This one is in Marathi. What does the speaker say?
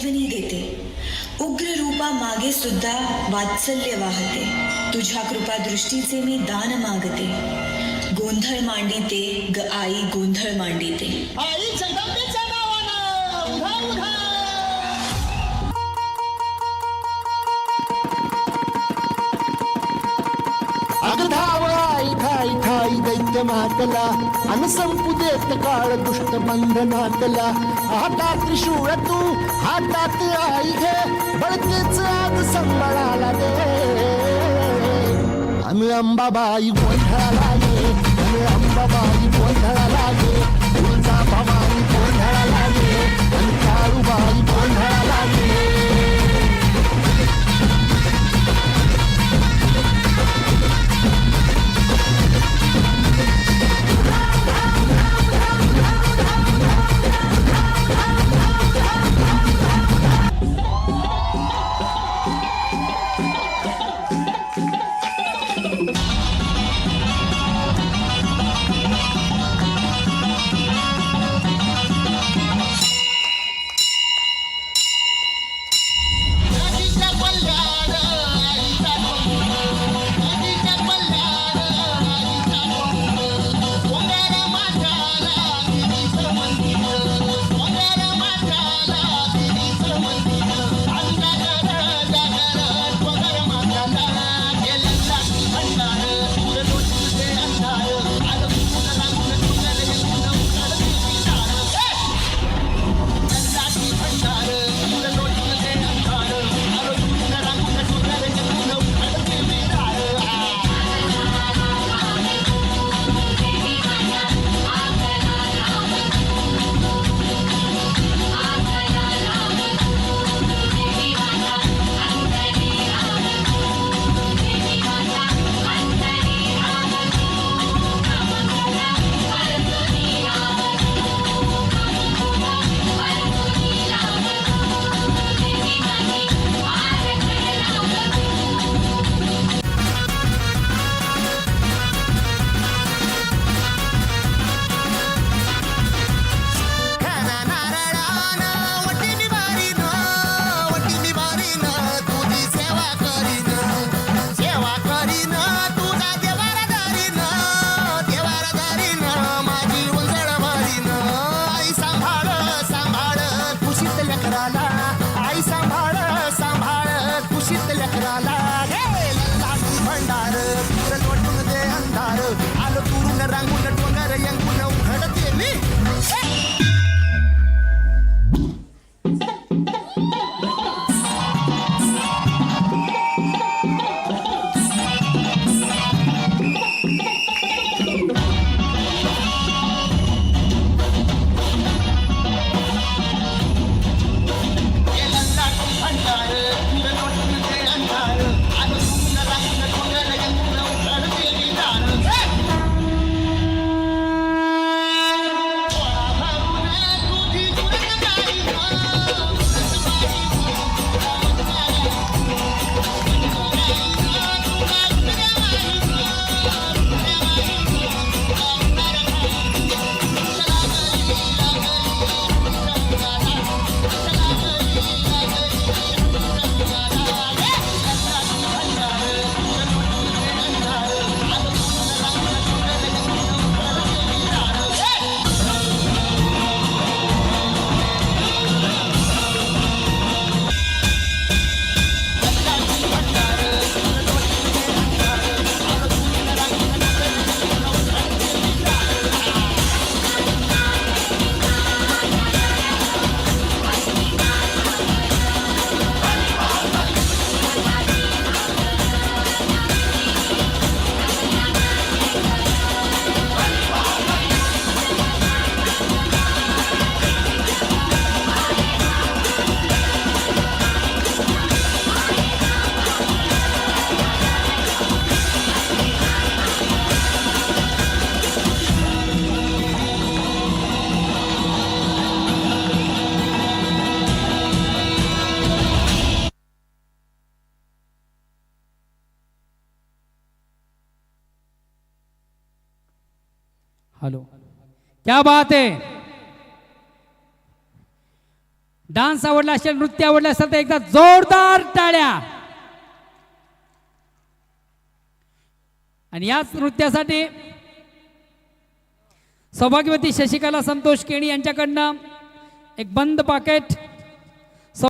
पैठणी देते. उग्र रूपा मागे सुद्धा वात्सल्य वाहते. तुझ्या कृपा दृष्टीचे मी दान मागते. गोंधळ मांडिते ग आई, गोंधळ मांडिते. आई जगदंबेच्या नावानं उघा उघा. अगधाव आई ठाई ठाई दैत्य मातला अन संपू देत काळ दुष्ट बंधनातला. हातात त्रिशूळ तू हातात आई घे, बळतेच आज संबळाला दे. अन अंबाबाई गोंधळाला ये, अन अंबाबाई गोंधळाला ये. तुळजा भवानी गोंधळाला ये, अन काळूबाई गोंधळाला ये. हेलो, क्या बात है। डान्स आवडला असेल, नृत्य आवडलं असेल तर एकदा जोरदार टाळ्या. आणि याच नृत्यासाठी सौभाग्यवती शशिकला संतोष केणी यांच्याकडनं एक बंद पाकिट